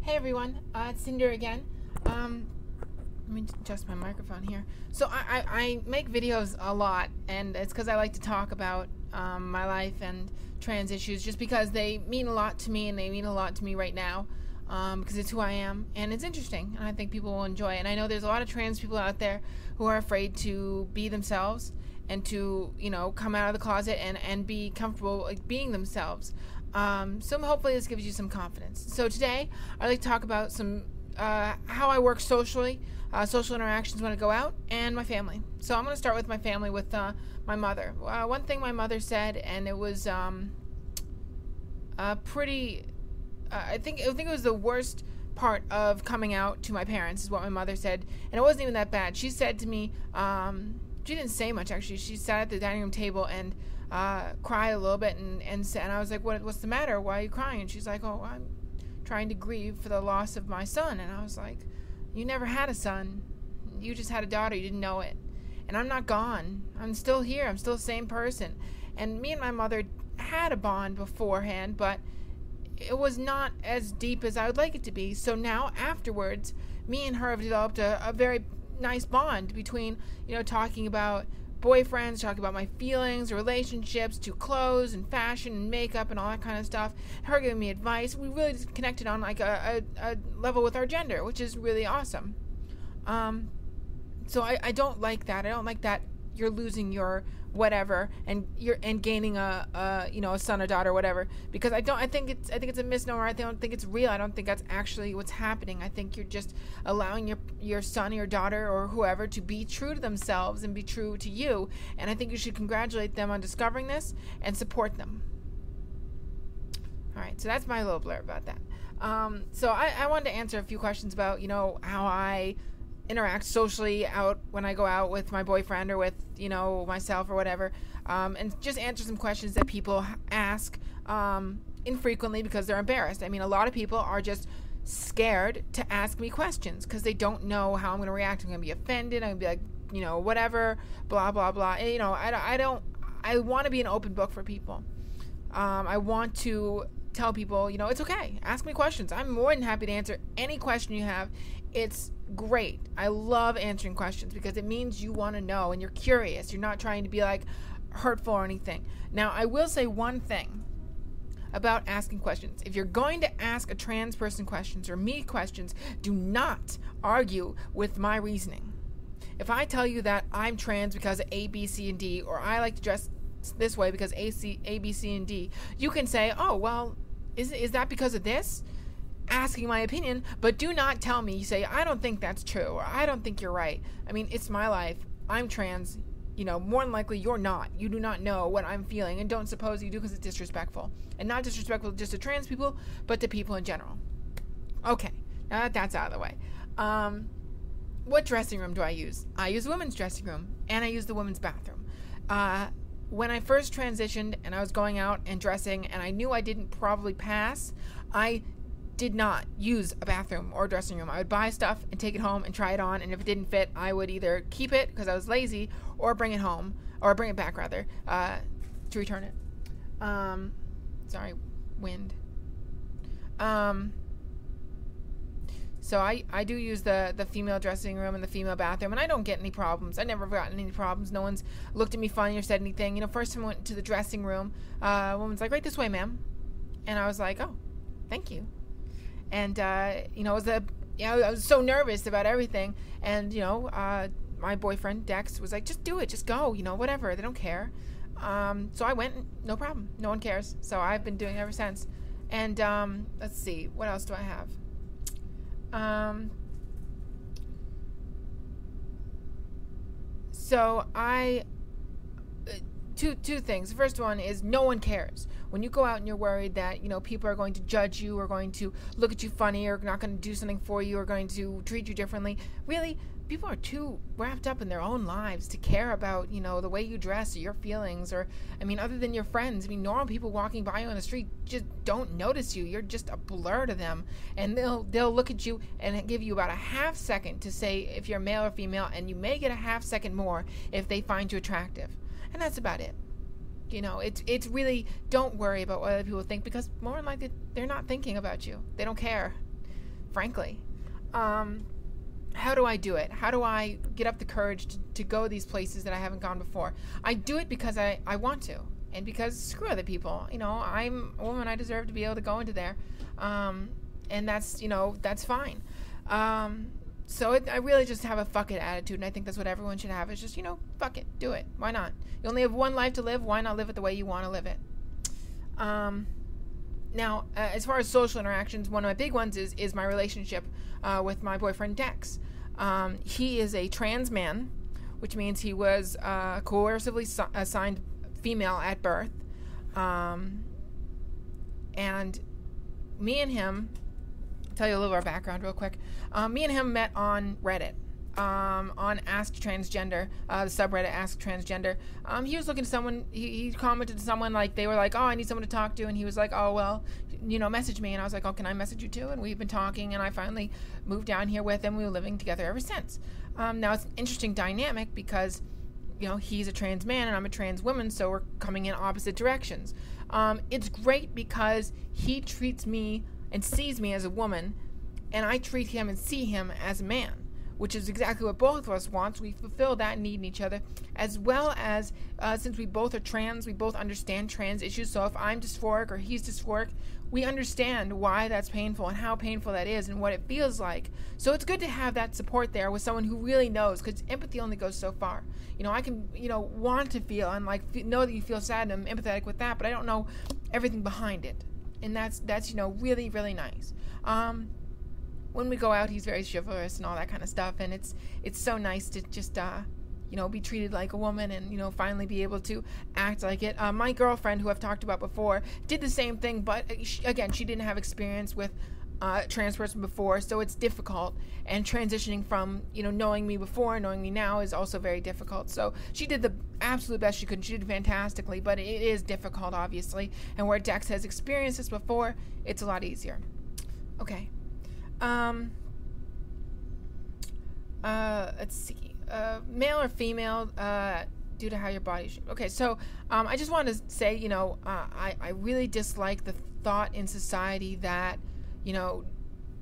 Hey everyone, it's Cinder again. Let me adjust my microphone here. So I make videos a lot, and it's because I like to talk about my life and trans issues, just because they mean a lot to me, and they mean a lot to me right now, because it's who I am, and it's interesting, and I think people will enjoy it. And I know there's a lot of trans people out there who are afraid to be themselves and to, come out of the closet and be comfortable being themselves. So hopefully this gives you some confidence. So today I'd like to talk about some how I work socially, social interactions when I go out, and my family. So I'm going to start with my family, with my mother. One thing my mother said, and it was pretty. I think it was the worst part of coming out to my parents, is what my mother said, and it wasn't even that bad. She said to me, she didn't say much actually. She sat at the dining room table and cried a little bit, and I was like, what's the matter? Why are you crying? And she's like, oh, I'm trying to grieve for the loss of my son. And I was like, you never had a son. You just had a daughter. You didn't know it. And I'm not gone. I'm still here. I'm still the same person. And me and my mother had a bond beforehand, but it was not as deep as I would like it to be. So now, afterwards, me and her have developed a very nice bond between, talking about boyfriends, talking about my feelings, relationships, to clothes and fashion and makeup and all that kind of stuff. Her giving me advice. We really just connected on like a level with our gender, which is really awesome. So I don't like that. I don't like that you're losing your whatever and gaining a son or daughter or whatever, because I think it's a misnomer. I don't think it's real. I don't think that's actually what's happening. I think you're just allowing your son or your daughter or whoever to be true to themselves and be true to you, and I think you should congratulate them on discovering this and support them. All right, so that's my little blurb about that. So I wanted to answer a few questions about how I interact socially out when I go out with my boyfriend or with myself or whatever, and just answer some questions that people ask infrequently because they're embarrassed. I mean, a lot of people are just scared to ask me questions because they don't know how I'm going to react. I'm going to be offended. I'm going to be like, whatever, blah blah blah. And, I want to be an open book for people. I want to tell people, it's okay. Ask me questions. I'm more than happy to answer any question you have. It's great. I love answering questions because it means you want to know and you're curious. You're not trying to be like hurtful or anything. Now, I will say one thing about asking questions. If you're going to ask a trans person questions or me questions, do not argue with my reasoning. If I tell you that I'm trans because of A, B, C, and D, or I like to dress this way because A, B, C, and D, you can say, oh, well, is that because of this? Asking my opinion, but do not tell me, you say, I don't think that's true, or I don't think you're right. I mean, it's my life. I'm trans. More than likely you're not. You do not know what I'm feeling, and don't suppose you do, because it's disrespectful. And not disrespectful just to trans people, but to people in general. Okay, now that that's out of the way. What dressing room do I use? I use the women's dressing room, and I use the women's bathroom. When I first transitioned and I was going out and dressing, and I knew I didn't probably pass, I did not use a bathroom or dressing room. I would buy stuff and take it home and try it on, and if it didn't fit, I would either keep it because I was lazy, or bring it home, or bring it back rather, to return it. Sorry, wind. So I do use the female dressing room and the female bathroom, and I don't get any problems. I never have gotten any problems. No one's looked at me funny or said anything. First time I went to the dressing room, a woman's like, right this way, ma'am. And I was like, oh, thank you. And, I was so nervous about everything. And, my boyfriend, Dex, was like, just do it. Just go, whatever. They don't care. So I went, no problem. No one cares. So I've been doing it ever since. And, let's see. What else do I have? So two things. The first one is no one cares. When you go out and you're worried that, people are going to judge you, or going to look at you funny, or not going to do something for you, or going to treat you differently. Really, people are too wrapped up in their own lives to care about, the way you dress or your feelings, or, other than your friends. Normal people walking by you on the street just don't notice you. You're just a blur to them. And they'll look at you and give you about a half second to say if you're male or female, and you may get a half second more if they find you attractive. And that's about it. It's really, don't worry about what other people think, because more than likely they're not thinking about you. They don't care. frankly. How do I do it? How do I get up the courage to go these places that I haven't gone before? I do it because I want to, and because screw other people. I'm a woman. I deserve to be able to go into there, and that's fine. I really just have a fuck it attitude, and I think that's what everyone should have. It's just, fuck it, do it. Why not? You only have one life to live. Why not live it the way you want to live it? Now, as far as social interactions, one of my big ones is my relationship with my boyfriend Dex. He is a trans man, which means he was coercively assigned female at birth. And me and him, I'll tell you a little of our background real quick. Me and him met on Reddit. On Ask Transgender, the subreddit Ask Transgender. He was looking to someone, he commented to someone, like, they were like, oh, I need someone to talk to, and he was like, oh, well, message me, and I was like, oh, can I message you too? And we've been talking, and I finally moved down here with him. We were living together ever since. Now, it's an interesting dynamic because, he's a trans man, and I'm a trans woman, so we're coming in opposite directions. It's great because he treats me and sees me as a woman, and I treat him and see him as a man, which is exactly what both of us want. We fulfill that need in each other, as well as, since we both are trans, we both understand trans issues. So if I'm dysphoric or he's dysphoric, we understand why that's painful and how painful that is and what it feels like. So it's good to have that support there with someone who really knows, because empathy only goes so far. I can, want to feel and know that you feel sad, and I'm empathetic with that, but I don't know everything behind it. And that's really, really nice. When we go out, he's very chivalrous and all that kind of stuff, and it's so nice to just be treated like a woman and finally be able to act like it. My girlfriend, who I've talked about before, did the same thing, but she didn't have experience with a trans person before, so it's difficult. And transitioning from knowing me before and knowing me now is also very difficult. So she did the absolute best she could. She did fantastically, but it is difficult, obviously. And where Dex has experienced this before, it's a lot easier. Okay. Let's see. Male or female, due to how your body shape. Okay, so I just want to say, I really dislike the thought in society that,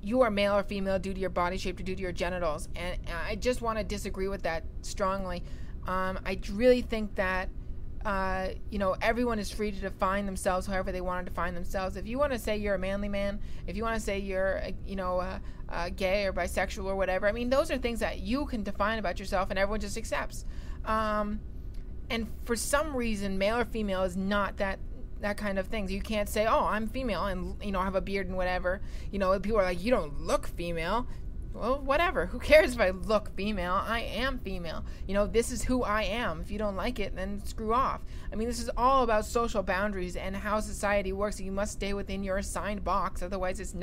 you are male or female due to your body shape or due to your genitals, and I just want to disagree with that strongly. I really think that everyone is free to define themselves however they want to define themselves. If you want to say you're a manly man, if you want to say you're, gay or bisexual or whatever, those are things that you can define about yourself and everyone just accepts. And for some reason, male or female is not that kind of thing. You can't say, oh, I'm female and, have a beard and whatever. People are like, you don't look female. Well, whatever. Who cares if I look female? I am female. This is who I am. If you don't like it, then screw off. This is all about social boundaries and how society works. You must stay within your assigned box. Otherwise,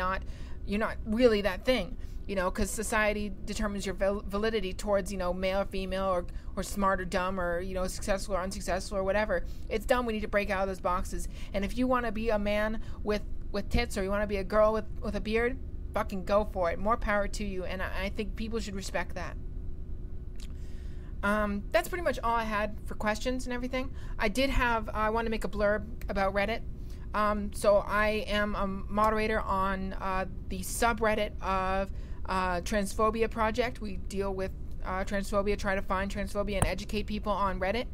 you're not really that thing. Because society determines your validity towards, male or female or smart or dumb or, successful or unsuccessful or whatever. It's dumb. We need to break out of those boxes. And if you want to be a man with tits, or you want to be a girl with a beard, fucking go for it. More power to you, and I think people should respect that. That's pretty much all I had for questions and everything. I want to make a blurb about Reddit. So I am a moderator on the subreddit of Transphobia Project. We deal with transphobia, try to find transphobia and educate people on Reddit.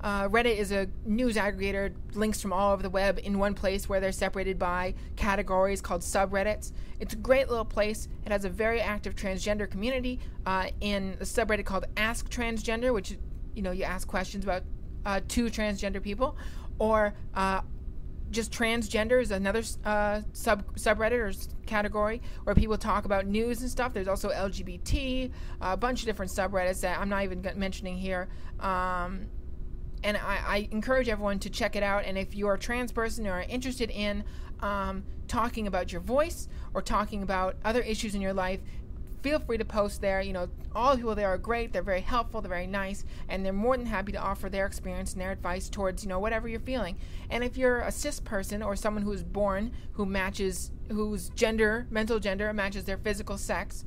Reddit is a news aggregator, links from all over the web in one place where they're separated by categories called subreddits. It's a great little place. It has a very active transgender community in a subreddit called Ask Transgender, which, you ask questions about to transgender people, or just transgender is another subreddit or category where people talk about news and stuff. There's also LGBT, a bunch of different subreddits that I'm not even mentioning here. And I encourage everyone to check it out. And if you're a trans person or are interested in talking about your voice or talking about other issues in your life, feel free to post there. All the people there are great. They're very helpful. They're very nice. And they're more than happy to offer their experience and their advice towards, whatever you're feeling. And if you're a cis person or someone who is born who matches whose mental gender matches their physical sex,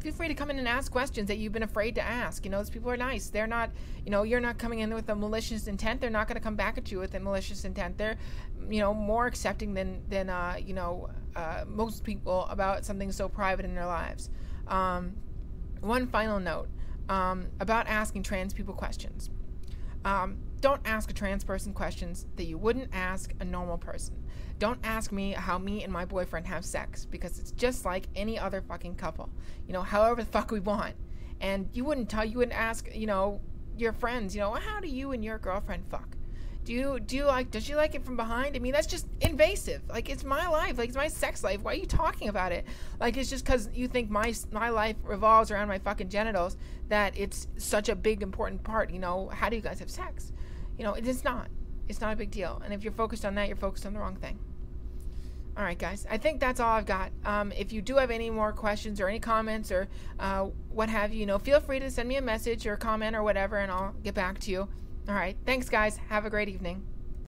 feel free to come in and ask questions that you've been afraid to ask. Those people are nice. They're not, you're not coming in with a malicious intent. They're not going to come back at you with a malicious intent. They're, more accepting than most people about something so private in their lives. One final note about asking trans people questions. Don't ask a trans person questions that you wouldn't ask a normal person. Don't ask me how me and my boyfriend have sex, because it's just like any other fucking couple. However the fuck we want. And you wouldn't ask, your friends, how do you and your girlfriend fuck? Does she like it from behind? I mean, that's just invasive. Like, it's my life. Like, it's my sex life. Why are you talking about it? Like, it's just because you think my life revolves around my fucking genitals that it's such a big, important part. How do you guys have sex? It is not. It's not a big deal. And if you're focused on that, you're focused on the wrong thing. All right, guys. I think that's all I've got. If you do have any more questions or any comments or what have you, feel free to send me a message or a comment or whatever, and I'll get back to you. All right. Thanks, guys. Have a great evening.